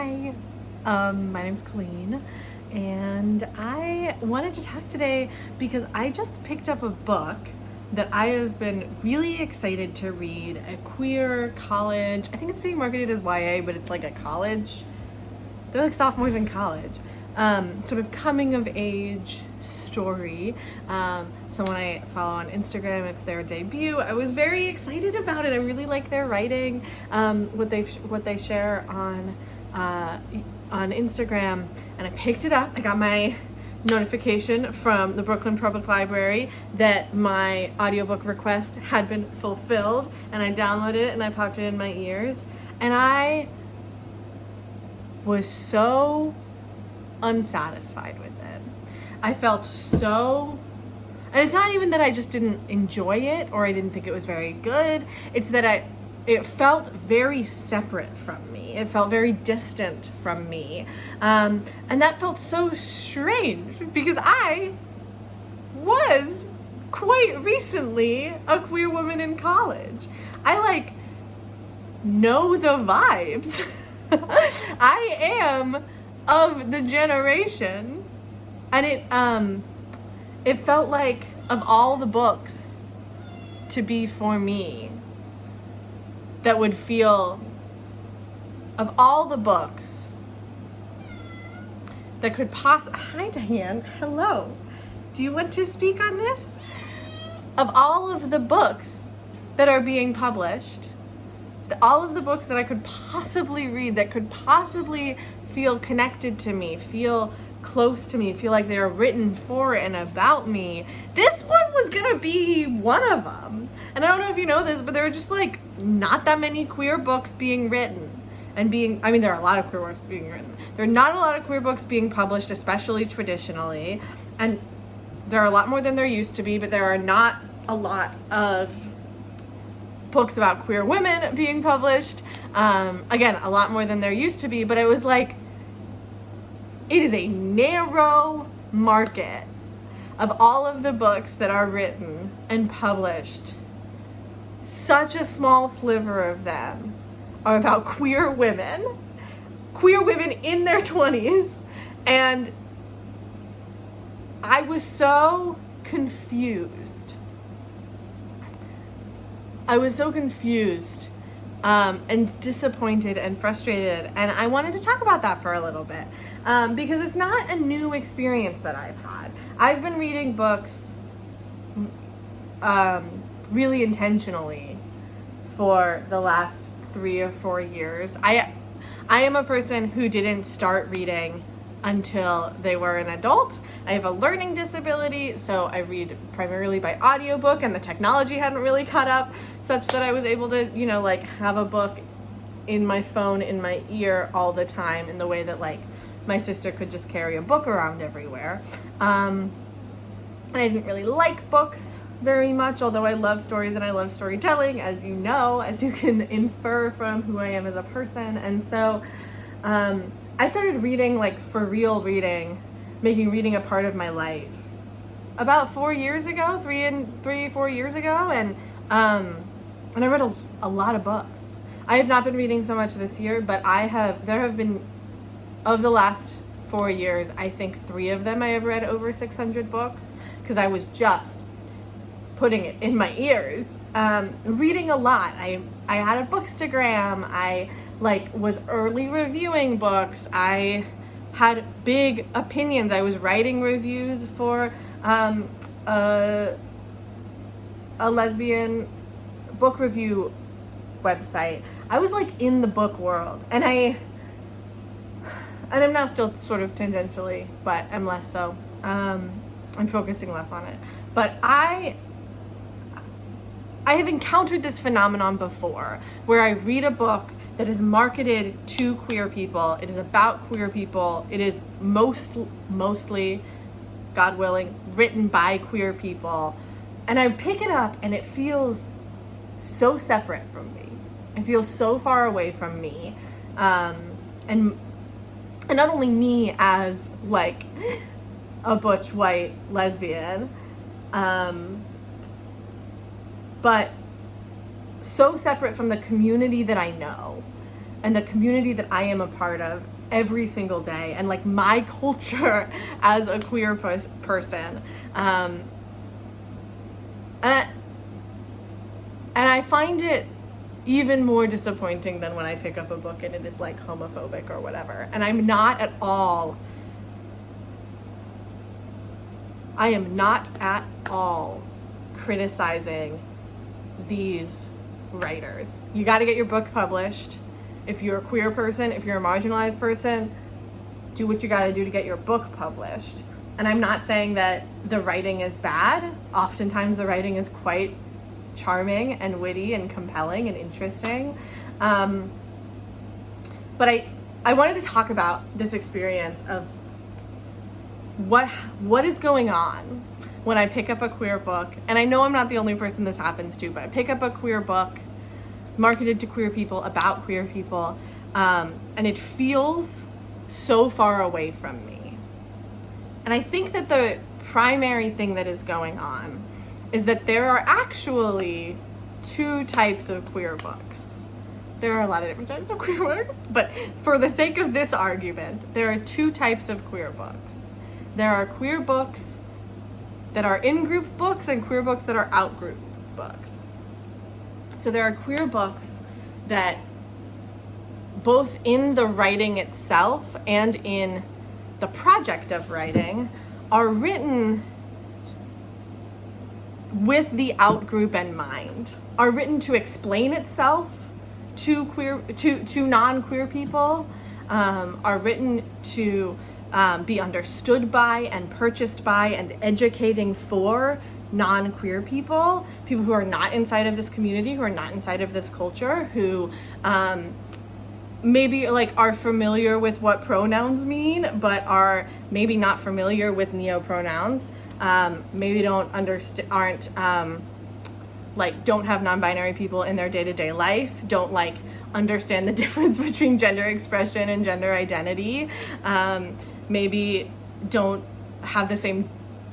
Hi, my name's Colleen, and I wanted to talk today because I just picked up a book that I have been really excited to read, a queer college. I think it's being marketed as YA, but it's like a college. They're like sophomores in college. Sort of coming of age story. Someone I follow on Instagram, it's their debut. I was very excited about it. I really like their writing, what they share on Instagram, and I picked it up. I got my notification from the Brooklyn Public Library that my audiobook request had been fulfilled, and I downloaded it and I popped it in my ears, and I was so unsatisfied with it. I felt so, and it's not even that I just didn't enjoy it or I didn't think it was very good. It's that it felt very separate from me. It felt very distant from me. And that felt so strange because I was quite recently a queer woman in college. I know the vibes. I am of the generation, and it felt like of all the books to be for me that would feel, of all the books that could hi Diane, hello, do you want to speak on this? Of all of the books that are being published, all of the books that I could possibly read, that could possibly feel connected to me, feel close to me, feel like they were written for and about me, this one was gonna be one of them. And I don't know if you know this, but there are just not that many queer books being written there are a lot of queer books being written. There are not a lot of queer books being published, especially traditionally, and there are a lot more than there used to be, but there are not a lot of books about queer women being published. Again, a lot more than there used to be, but it was it is a narrow market of all of the books that are written and published. Such a small sliver of them are about queer women in their 20s. And I was so confused. And disappointed and frustrated, and I wanted to talk about that for a little bit because it's not a new experience that I've had. I've been reading books really intentionally for the last 3 or 4 years. I am a person who didn't start reading until they were an adult. I have a learning disability, so I read primarily by audiobook, and the technology hadn't really caught up such that I was able to, have a book in my phone, in my ear all the time, in the way that my sister could just carry a book around everywhere. I didn't really like books very much, although I love stories and I love storytelling, as you know, as you can infer from who I am as a person. And so I started reading, for real reading, making reading a part of my life about 4 years ago, 4 years ago, and I read a lot of books. I have not been reading so much this year, but there have been, of the last 4 years, I think 3 of them I have read over 600 books, because I was just putting it in my ears, reading a lot. I had a Bookstagram. I was early reviewing books. I had big opinions. I was writing reviews for a lesbian book review website. I was in the book world, and I'm now still sort of tangentially, but I'm less so. I'm focusing less on it. But I have encountered this phenomenon before, where I read a book that is marketed to queer people. It is about queer people. It is mostly, God willing, written by queer people. And I pick it up and it feels so separate from me. It feels so far away from me. And not only me as a butch white lesbian, but so separate from the community that I know. and the community that I am a part of every single day, and like my culture as a queer person. And I find it even more disappointing than when I pick up a book and it is like homophobic or whatever. And I am not at all criticizing these writers. You got to get your book published. If you're a queer person, if you're a marginalized person, do what you got to do to get your book published. And I'm not saying that the writing is bad. Oftentimes the writing is quite charming and witty and compelling and interesting. But I wanted to talk about this experience of what is going on when I pick up a queer book. And I know I'm not the only person this happens to, but I pick up a queer book marketed to queer people, about queer people, and it feels so far away from me. And I think that the primary thing that is going on is that there are actually two types of queer books. There are a lot of different types of queer books, but for the sake of this argument, there are two types of queer books. There are queer books that are in-group books and queer books that are out-group books. So there are queer books that, both in the writing itself and in the project of writing, are written with the out-group in mind, are written to explain itself to non-queer people, are written to be understood by and purchased by and educating for non-queer people who are not inside of this community, who are not inside of this culture, who maybe like are familiar with what pronouns mean, but are maybe not familiar with neopronouns, maybe don't have non-binary people in their day-to-day life, don't like understand the difference between gender expression and gender identity, maybe don't have the same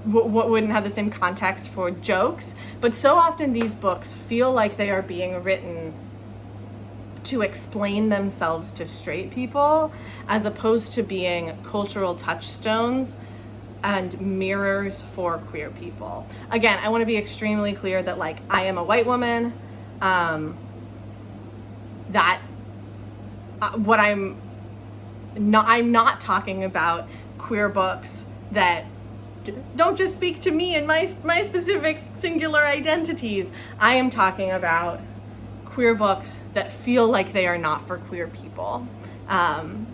wouldn't have the same context for jokes. But so often these books feel like they are being written to explain themselves to straight people, as opposed to being cultural touchstones and mirrors for queer people. Again, I want to be extremely clear that like I am a white woman, I'm not talking about queer books that don't just speak to me and my specific singular identities. I am talking about queer books that feel like they are not for queer people. And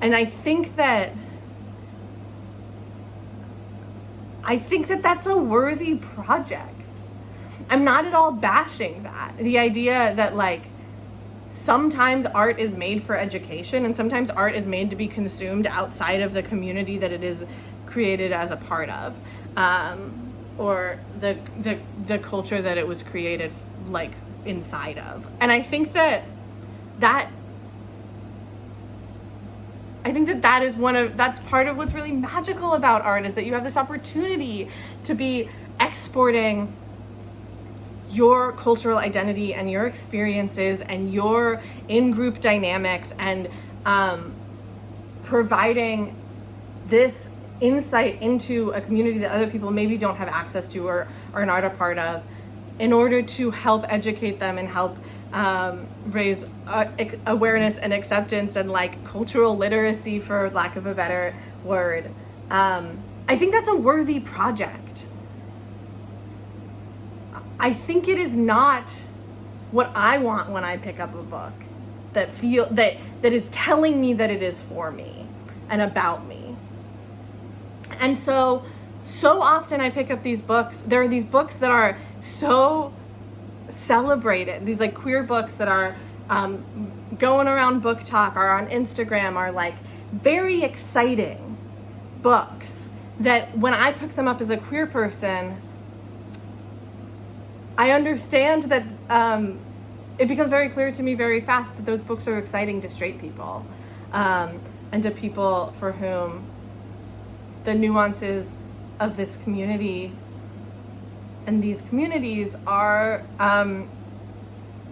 I think that that's a worthy project. I'm not at all bashing that. The idea that like sometimes art is made for education and sometimes art is made to be consumed outside of the community that it is created as a part of, or the culture that it was created like inside of. And I think that is that's part of what's really magical about art, is that you have this opportunity to be exporting your cultural identity and your experiences and your in-group dynamics, and providing this insight into a community that other people maybe don't have access to or are not a part of, in order to help educate them and help raise awareness and acceptance and like cultural literacy, for lack of a better word. I think that's a worthy project. I think it is not what I want when I pick up a book that is telling me that it is for me and about me. And so often I pick up these books. There are these books that are so celebrated, these like queer books that are going around Book Talk or on Instagram, are like very exciting books that when I pick them up as a queer person, I understand that it becomes very clear to me very fast that those books are exciting to straight people, and to people for whom the nuances of this community and these communities are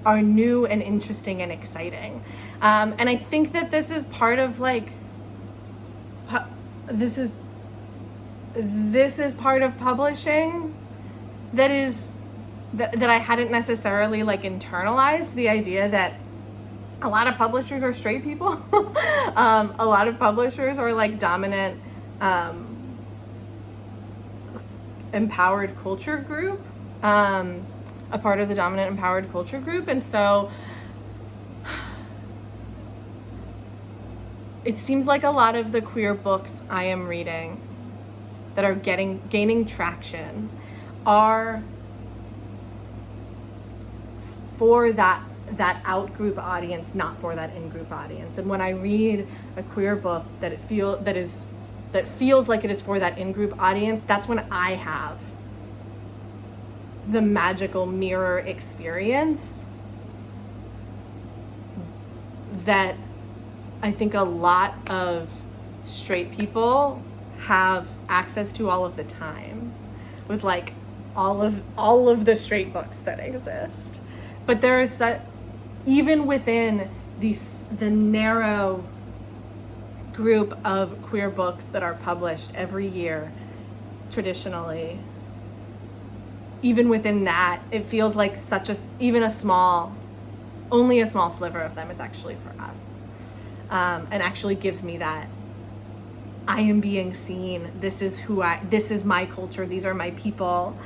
are new and interesting and exciting. And I think that this is part of like, this is part of publishing that I hadn't necessarily like internalized, the idea that a lot of publishers are straight people. A lot of publishers are like dominant, empowered culture group, a part of the dominant empowered culture group. And so it seems like a lot of the queer books I am reading that are gaining traction are for that out-group audience, not for that in-group audience. And when I read a queer book that feels like it is for that in-group audience, that's when I have the magical mirror experience that I think a lot of straight people have access to all of the time, with like all of the straight books that exist. But there is even within the narrow group of queer books that are published every year traditionally, even within that, it feels like only a small sliver of them is actually for us, and actually gives me that I am being seen. This is my culture. These are my people.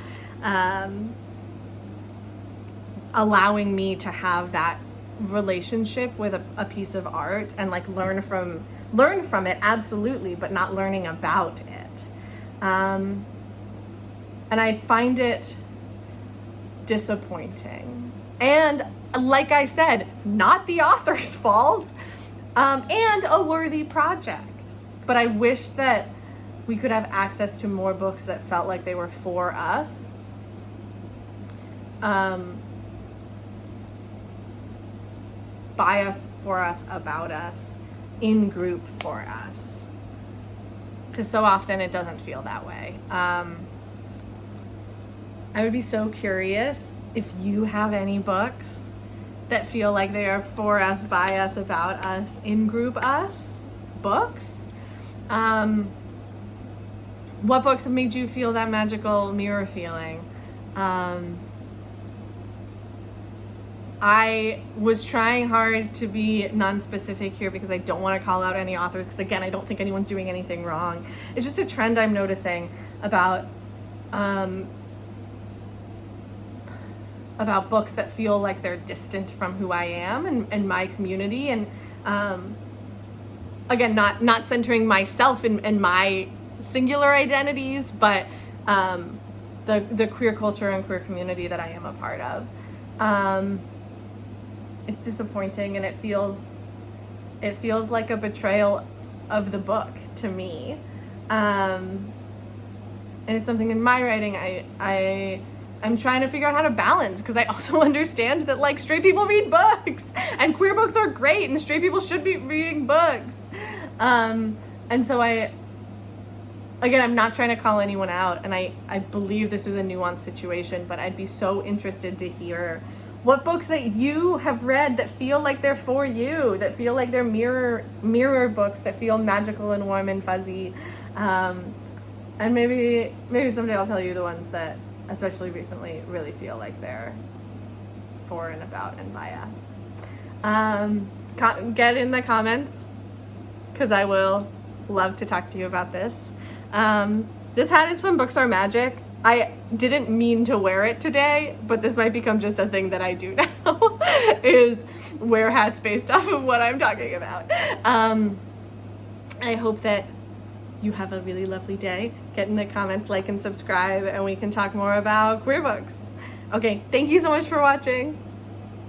Allowing me to have that relationship with a piece of art and like learn from it, absolutely, but not learning about it. And I find it disappointing. And like I said, not the author's fault, and a worthy project. But I wish that we could have access to more books that felt like they were for us. By us, for us, about us, in group for us. Because so often it doesn't feel that way. I would be so curious if you have any books that feel like they are for us, by us, about us, in group us books. What books have made you feel that magical mirror feeling? I was trying hard to be non-specific here because I don't want to call out any authors, because again, I don't think anyone's doing anything wrong. It's just a trend I'm noticing about books that feel like they're distant from who I am and my community, and again, not centering myself and my singular identities, but the queer culture and queer community that I am a part of. It's disappointing, and it feels like a betrayal of the book to me. And it's something in my writing I'm trying to figure out how to balance, because I also understand that like straight people read books and queer books are great and straight people should be reading books. And so I'm not trying to call anyone out, and I believe this is a nuanced situation, but I'd be so interested to hear what books that you have read that feel like they're for you, that feel like they're mirror books that feel magical and warm and fuzzy. And maybe someday I'll tell you the ones that, especially recently, really feel like they're for and about and by us. Get in the comments, because I will love to talk to you about this. This hat is from Books Are Magic. I didn't mean to wear it today, but this might become just a thing that I do now, is wear hats based off of what I'm talking about. I hope that you have a really lovely day. Get in the comments, like and subscribe, and we can talk more about queer books. Okay, thank you so much for watching.